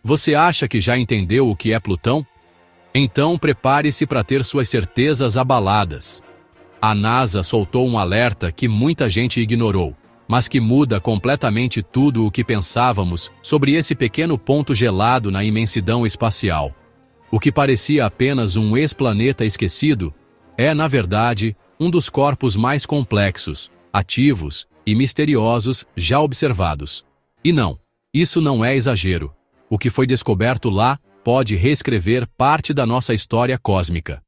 Você acha que já entendeu o que é Plutão? Então prepare-se para ter suas certezas abaladas. A NASA soltou um alerta que muita gente ignorou, mas que muda completamente tudo o que pensávamos sobre esse pequeno ponto gelado na imensidão espacial. O que parecia apenas um ex-planeta esquecido é, na verdade, um dos corpos mais complexos, ativos e misteriosos já observados. E não, isso não é exagero. O que foi descoberto lá pode reescrever parte da nossa história cósmica.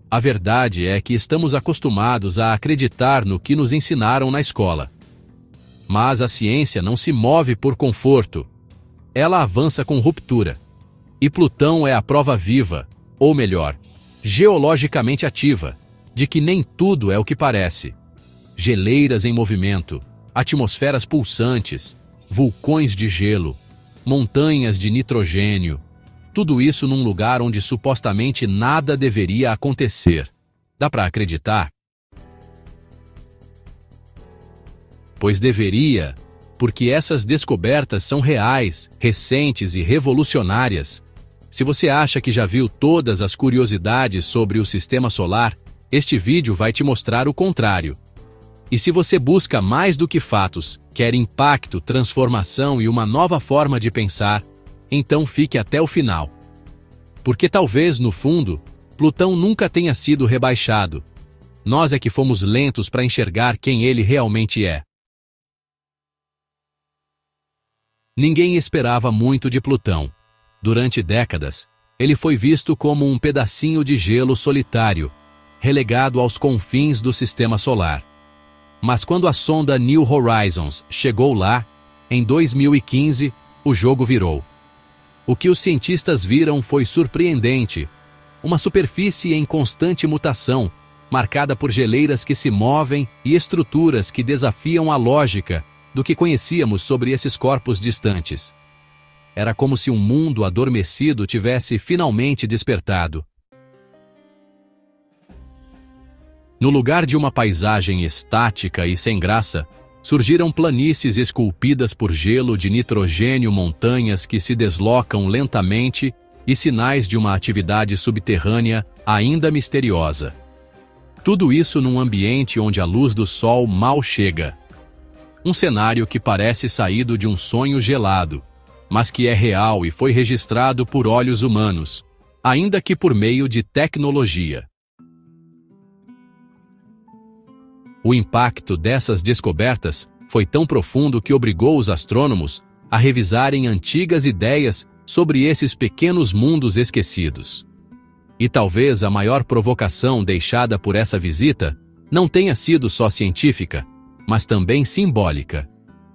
A verdade é que estamos acostumados a acreditar no que nos ensinaram na escola. Mas a ciência não se move por conforto. Ela avança com ruptura. E Plutão é a prova viva, ou melhor, geologicamente ativa, de que nem tudo é o que parece. Geleiras em movimento, atmosferas pulsantes, vulcões de gelo, montanhas de nitrogênio, tudo isso num lugar onde supostamente nada deveria acontecer. Dá para acreditar? Pois deveria, porque essas descobertas são reais, recentes e revolucionárias. Se você acha que já viu todas as curiosidades sobre o Sistema Solar, este vídeo vai te mostrar o contrário. E se você busca mais do que fatos, quer impacto, transformação e uma nova forma de pensar, então fique até o final. Porque talvez, no fundo, Plutão nunca tenha sido rebaixado. Nós é que fomos lentos para enxergar quem ele realmente é. Ninguém esperava muito de Plutão. Durante décadas, ele foi visto como um pedacinho de gelo solitário, relegado aos confins do Sistema Solar. Mas quando a sonda New Horizons chegou lá, em 2015, o jogo virou. O que os cientistas viram foi surpreendente. Uma superfície em constante mutação, marcada por geleiras que se movem e estruturas que desafiam a lógica do que conhecíamos sobre esses corpos distantes. Era como se um mundo adormecido tivesse finalmente despertado. No lugar de uma paisagem estática e sem graça, surgiram planícies esculpidas por gelo de nitrogênio, montanhas que se deslocam lentamente e sinais de uma atividade subterrânea ainda misteriosa. Tudo isso num ambiente onde a luz do sol mal chega. Um cenário que parece saído de um sonho gelado, mas que é real e foi registrado por olhos humanos, ainda que por meio de tecnologia. O impacto dessas descobertas foi tão profundo que obrigou os astrônomos a revisarem antigas ideias sobre esses pequenos mundos esquecidos. E talvez a maior provocação deixada por essa visita não tenha sido só científica, mas também simbólica.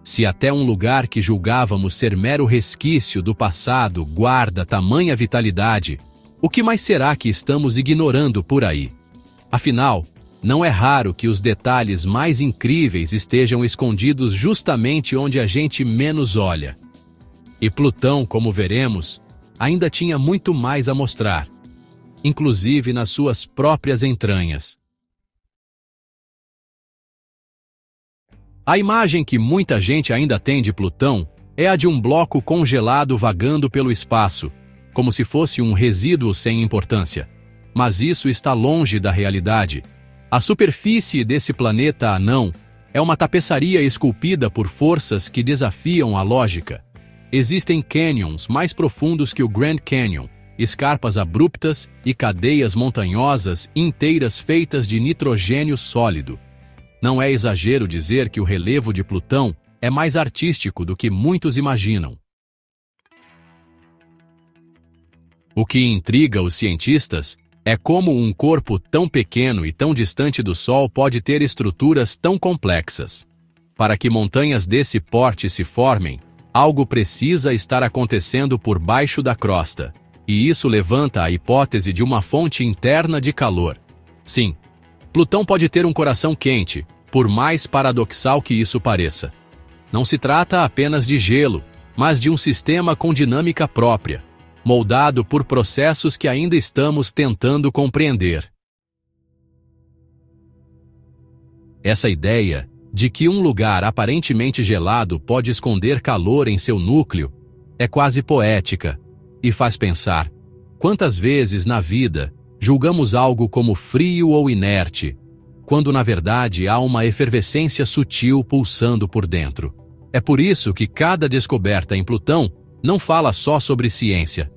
Se até um lugar que julgávamos ser mero resquício do passado guarda tamanha vitalidade, o que mais será que estamos ignorando por aí? Afinal, não é raro que os detalhes mais incríveis estejam escondidos justamente onde a gente menos olha. E Plutão, como veremos, ainda tinha muito mais a mostrar, inclusive nas suas próprias entranhas. A imagem que muita gente ainda tem de Plutão é a de um bloco congelado vagando pelo espaço, como se fosse um resíduo sem importância. Mas isso está longe da realidade. A superfície desse planeta anão é uma tapeçaria esculpida por forças que desafiam a lógica. Existem cânions mais profundos que o Grand Canyon, escarpas abruptas e cadeias montanhosas inteiras feitas de nitrogênio sólido. Não é exagero dizer que o relevo de Plutão é mais artístico do que muitos imaginam. O que intriga os cientistas é como um corpo tão pequeno e tão distante do Sol pode ter estruturas tão complexas. Para que montanhas desse porte se formem, algo precisa estar acontecendo por baixo da crosta, e isso levanta a hipótese de uma fonte interna de calor. Sim, Plutão pode ter um coração quente, por mais paradoxal que isso pareça. Não se trata apenas de gelo, mas de um sistema com dinâmica própria, moldado por processos que ainda estamos tentando compreender. Essa ideia de que um lugar aparentemente gelado pode esconder calor em seu núcleo é quase poética e faz pensar: quantas vezes na vida julgamos algo como frio ou inerte, quando na verdade há uma efervescência sutil pulsando por dentro. É por isso que cada descoberta em Plutão não fala só sobre ciência.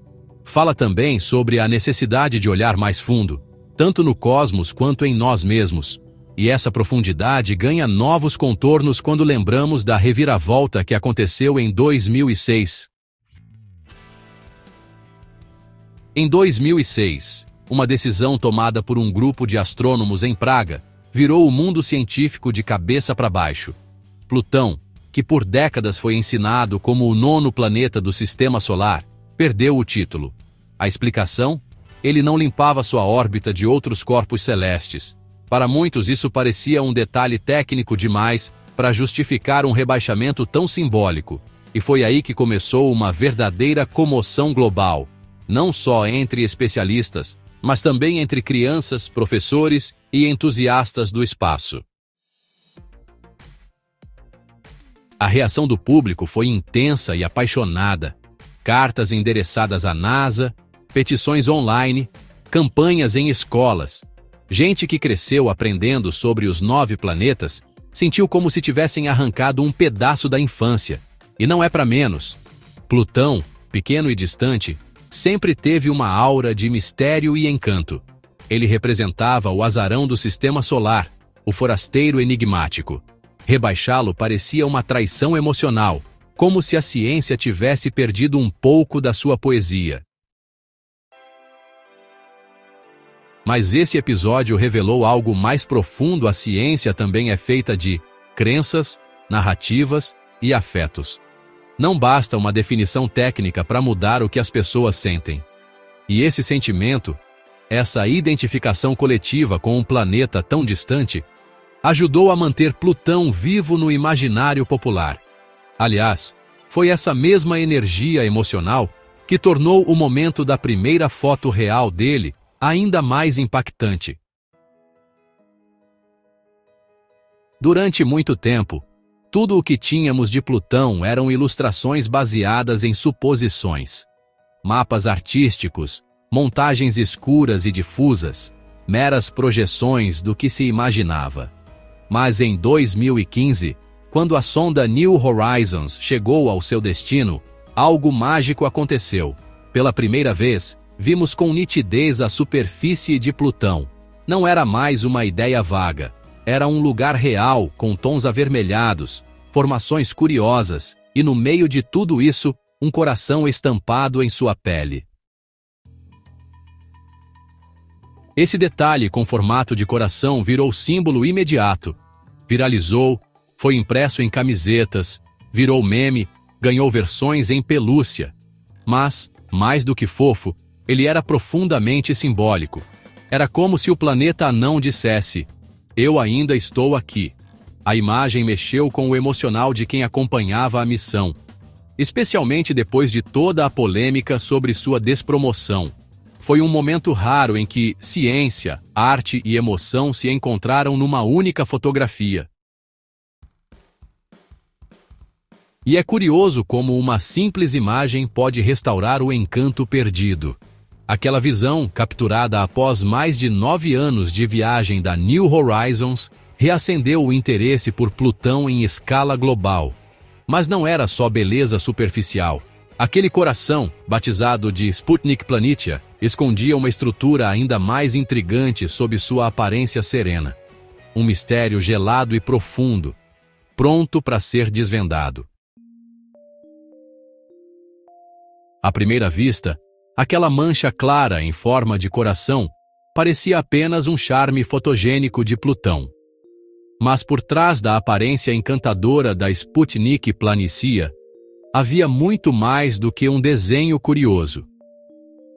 Fala também sobre a necessidade de olhar mais fundo, tanto no cosmos quanto em nós mesmos. E essa profundidade ganha novos contornos quando lembramos da reviravolta que aconteceu em 2006. Em 2006, uma decisão tomada por um grupo de astrônomos em Praga virou o mundo científico de cabeça para baixo. Plutão, que por décadas foi ensinado como o 9º planeta do Sistema Solar, perdeu o título. A explicação? Ele não limpava sua órbita de outros corpos celestes. Para muitos isso parecia um detalhe técnico demais para justificar um rebaixamento tão simbólico. E foi aí que começou uma verdadeira comoção global, não só entre especialistas, mas também entre crianças, professores e entusiastas do espaço. A reação do público foi intensa e apaixonada. Cartas endereçadas à NASA, petições online, campanhas em escolas. Gente que cresceu aprendendo sobre os 9 planetas sentiu como se tivessem arrancado um pedaço da infância. E não é para menos. Plutão, pequeno e distante, sempre teve uma aura de mistério e encanto. Ele representava o azarão do Sistema Solar, o forasteiro enigmático. Rebaixá-lo parecia uma traição emocional, como se a ciência tivesse perdido um pouco da sua poesia. Mas esse episódio revelou algo mais profundo. A ciência também é feita de crenças, narrativas e afetos. Não basta uma definição técnica para mudar o que as pessoas sentem. E esse sentimento, essa identificação coletiva com um planeta tão distante, ajudou a manter Plutão vivo no imaginário popular. Aliás, foi essa mesma energia emocional que tornou o momento da primeira foto real dele ainda mais impactante. Durante muito tempo, tudo o que tínhamos de Plutão eram ilustrações baseadas em suposições. Mapas artísticos, montagens escuras e difusas, meras projeções do que se imaginava. Mas em 2015, quando a sonda New Horizons chegou ao seu destino, algo mágico aconteceu. Pela primeira vez, vimos com nitidez a superfície de Plutão. Não era mais uma ideia vaga. Era um lugar real, com tons avermelhados, formações curiosas, e no meio de tudo isso, um coração estampado em sua pele. Esse detalhe com formato de coração virou símbolo imediato. Viralizou, foi impresso em camisetas, virou meme, ganhou versões em pelúcia. Mas, mais do que fofo, ele era profundamente simbólico. Era como se o planeta anão dissesse: "Eu ainda estou aqui." A imagem mexeu com o emocional de quem acompanhava a missão, especialmente depois de toda a polêmica sobre sua despromoção. Foi um momento raro em que ciência, arte e emoção se encontraram numa única fotografia. E é curioso como uma simples imagem pode restaurar o encanto perdido. Aquela visão, capturada após mais de 9 anos de viagem da New Horizons, reacendeu o interesse por Plutão em escala global. Mas não era só beleza superficial. Aquele coração, batizado de Sputnik Planitia, escondia uma estrutura ainda mais intrigante sob sua aparência serena. Um mistério gelado e profundo, pronto para ser desvendado. À primeira vista, aquela mancha clara em forma de coração parecia apenas um charme fotogênico de Plutão. Mas por trás da aparência encantadora da Sputnik Planitia, havia muito mais do que um desenho curioso.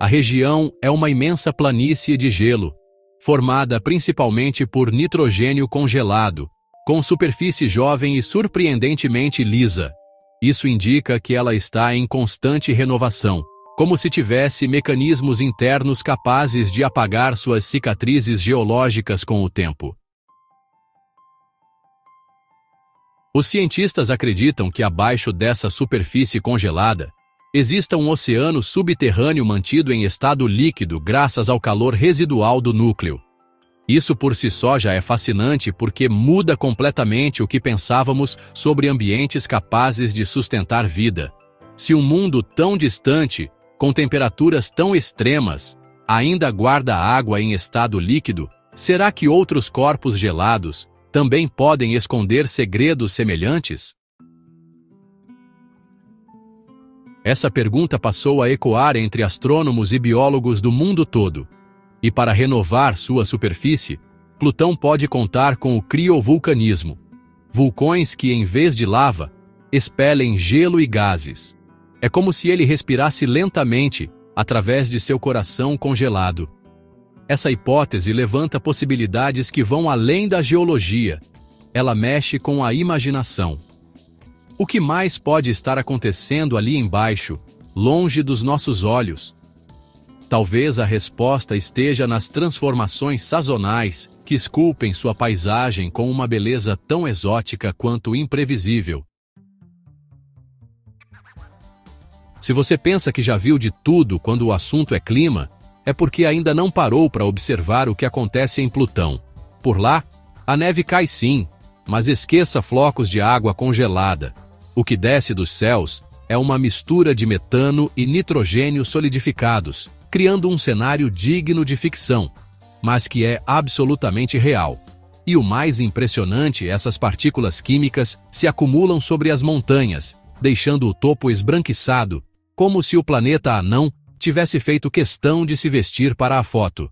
A região é uma imensa planície de gelo, formada principalmente por nitrogênio congelado, com superfície jovem e surpreendentemente lisa. Isso indica que ela está em constante renovação, como se tivesse mecanismos internos capazes de apagar suas cicatrizes geológicas com o tempo. Os cientistas acreditam que abaixo dessa superfície congelada exista um oceano subterrâneo mantido em estado líquido graças ao calor residual do núcleo. Isso por si só já é fascinante porque muda completamente o que pensávamos sobre ambientes capazes de sustentar vida. Se um mundo tão distante, com temperaturas tão extremas, ainda guarda água em estado líquido, será que outros corpos gelados também podem esconder segredos semelhantes? Essa pergunta passou a ecoar entre astrônomos e biólogos do mundo todo. E para renovar sua superfície, Plutão pode contar com o criovulcanismo, vulcões que, em vez de lava, expelem gelo e gases. É como se ele respirasse lentamente através de seu coração congelado. Essa hipótese levanta possibilidades que vão além da geologia. Ela mexe com a imaginação. O que mais pode estar acontecendo ali embaixo, longe dos nossos olhos? Talvez a resposta esteja nas transformações sazonais que esculpem sua paisagem com uma beleza tão exótica quanto imprevisível. Se você pensa que já viu de tudo quando o assunto é clima, é porque ainda não parou para observar o que acontece em Plutão. Por lá, a neve cai sim, mas esqueça flocos de água congelada. O que desce dos céus é uma mistura de metano e nitrogênio solidificados, criando um cenário digno de ficção, mas que é absolutamente real. E o mais impressionante, essas partículas químicas se acumulam sobre as montanhas, deixando o topo esbranquiçado, como se o planeta anão tivesse feito questão de se vestir para a foto.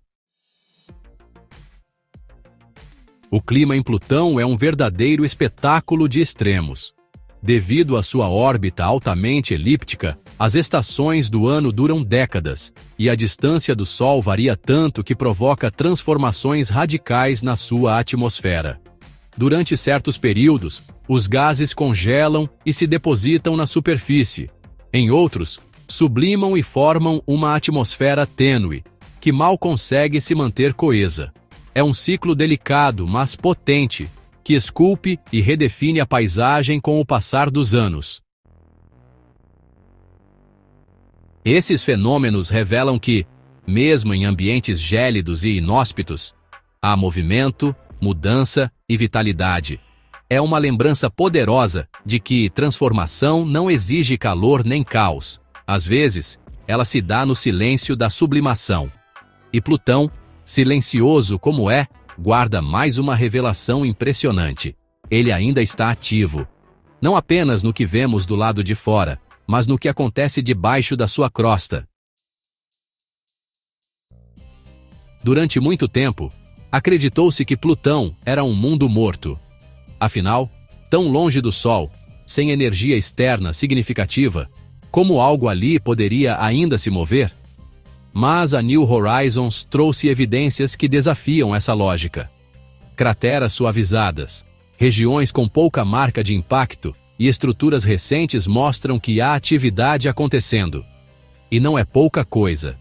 O clima em Plutão é um verdadeiro espetáculo de extremos. Devido à sua órbita altamente elíptica, as estações do ano duram décadas, e a distância do Sol varia tanto que provoca transformações radicais na sua atmosfera. Durante certos períodos, os gases congelam e se depositam na superfície. Em outros, sublimam e formam uma atmosfera tênue, que mal consegue se manter coesa. É um ciclo delicado, mas potente, que esculpe e redefine a paisagem com o passar dos anos. Esses fenômenos revelam que, mesmo em ambientes gélidos e inóspitos, há movimento, mudança e vitalidade. É uma lembrança poderosa de que transformação não exige calor nem caos. Às vezes, ela se dá no silêncio da sublimação. E Plutão, silencioso como é, guarda mais uma revelação impressionante. Ele ainda está ativo. Não apenas no que vemos do lado de fora, mas no que acontece debaixo da sua crosta. Durante muito tempo, acreditou-se que Plutão era um mundo morto. Afinal, tão longe do Sol, sem energia externa significativa, como algo ali poderia ainda se mover? Mas a New Horizons trouxe evidências que desafiam essa lógica. Crateras suavizadas, regiões com pouca marca de impacto e estruturas recentes mostram que há atividade acontecendo. E não é pouca coisa.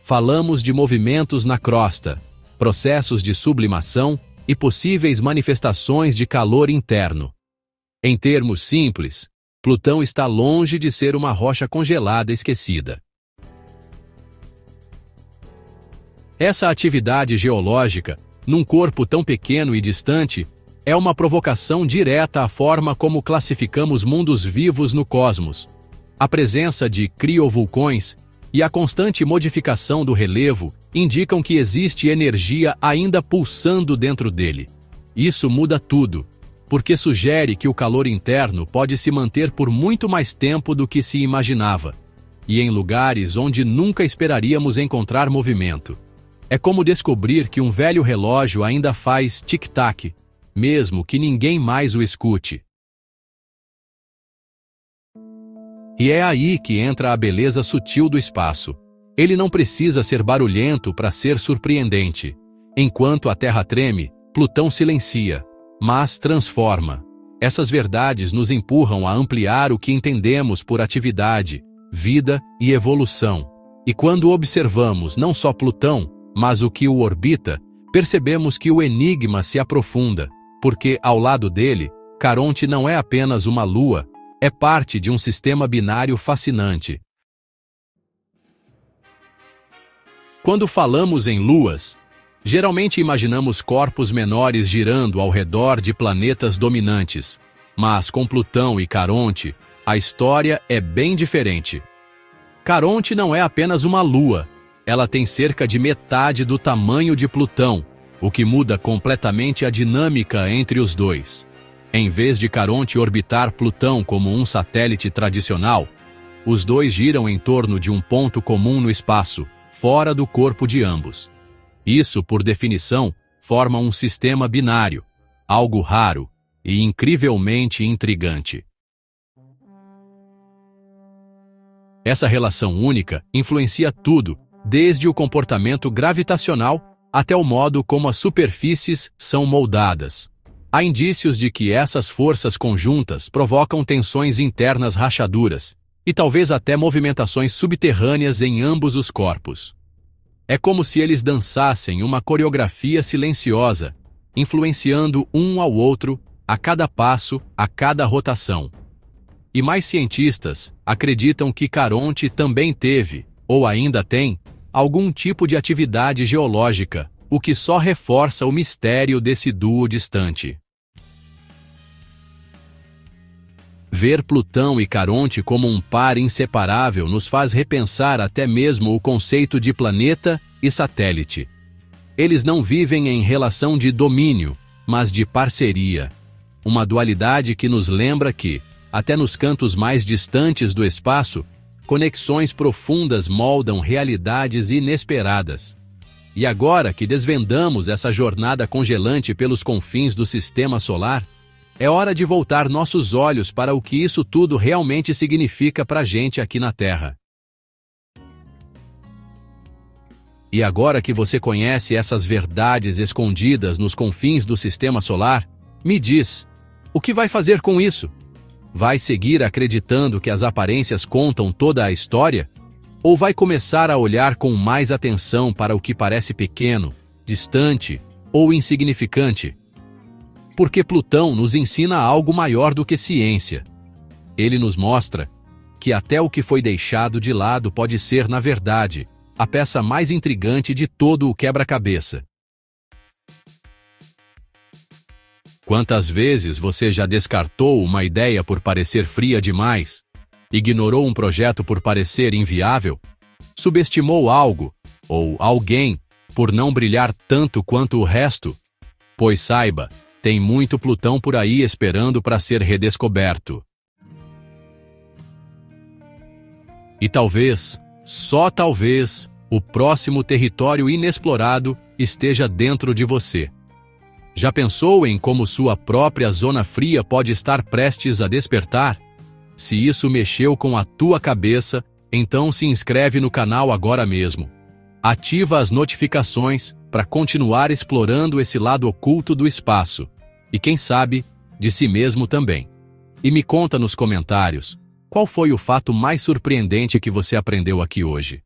Falamos de movimentos na crosta, processos de sublimação e possíveis manifestações de calor interno. Em termos simples, Plutão está longe de ser uma rocha congelada esquecida. Essa atividade geológica, num corpo tão pequeno e distante, é uma provocação direta à forma como classificamos mundos vivos no cosmos. A presença de criovulcões e a constante modificação do relevo indicam que existe energia ainda pulsando dentro dele. Isso muda tudo, porque sugere que o calor interno pode se manter por muito mais tempo do que se imaginava, e em lugares onde nunca esperaríamos encontrar movimento. É como descobrir que um velho relógio ainda faz tic-tac, mesmo que ninguém mais o escute. E é aí que entra a beleza sutil do espaço. Ele não precisa ser barulhento para ser surpreendente. Enquanto a Terra treme, Plutão silencia, mas transforma. Essas verdades nos empurram a ampliar o que entendemos por atividade, vida e evolução. E quando observamos não só Plutão, mas o que o orbita, percebemos que o enigma se aprofunda, porque, ao lado dele, Caronte não é apenas uma lua, é parte de um sistema binário fascinante. Quando falamos em luas, geralmente imaginamos corpos menores girando ao redor de planetas dominantes, mas com Plutão e Caronte, a história é bem diferente. Caronte não é apenas uma lua, ela tem cerca de metade do tamanho de Plutão, o que muda completamente a dinâmica entre os dois. Em vez de Caronte orbitar Plutão como um satélite tradicional, os dois giram em torno de um ponto comum no espaço, fora do corpo de ambos. Isso, por definição, forma um sistema binário, algo raro e incrivelmente intrigante. Essa relação única influencia tudo, desde o comportamento gravitacional até o modo como as superfícies são moldadas. Há indícios de que essas forças conjuntas provocam tensões internas rachaduras e talvez até movimentações subterrâneas em ambos os corpos. É como se eles dançassem uma coreografia silenciosa, influenciando um ao outro a cada passo, a cada rotação. E mais cientistas acreditam que Caronte também teve, ou ainda tem, algum tipo de atividade geológica, o que só reforça o mistério desse duo distante. Ver Plutão e Caronte como um par inseparável nos faz repensar até mesmo o conceito de planeta e satélite. Eles não vivem em relação de domínio, mas de parceria. Uma dualidade que nos lembra que, até nos cantos mais distantes do espaço, conexões profundas moldam realidades inesperadas. E agora que desvendamos essa jornada congelante pelos confins do sistema solar, é hora de voltar nossos olhos para o que isso tudo realmente significa para a gente aqui na Terra. E agora que você conhece essas verdades escondidas nos confins do sistema solar, me diz, o que vai fazer com isso? Vai seguir acreditando que as aparências contam toda a história? Ou vai começar a olhar com mais atenção para o que parece pequeno, distante ou insignificante? Porque Plutão nos ensina algo maior do que ciência. Ele nos mostra que até o que foi deixado de lado pode ser, na verdade, a peça mais intrigante de todo o quebra-cabeça. Quantas vezes você já descartou uma ideia por parecer fria demais? Ignorou um projeto por parecer inviável? Subestimou algo, ou alguém, por não brilhar tanto quanto o resto? Pois saiba, tem muito Plutão por aí esperando para ser redescoberto. E talvez, só talvez, o próximo território inexplorado esteja dentro de você. Já pensou em como sua própria zona fria pode estar prestes a despertar? Se isso mexeu com a tua cabeça, então se inscreve no canal agora mesmo. Ativa as notificações para continuar explorando esse lado oculto do espaço. E quem sabe, de si mesmo também. E me conta nos comentários, qual foi o fato mais surpreendente que você aprendeu aqui hoje?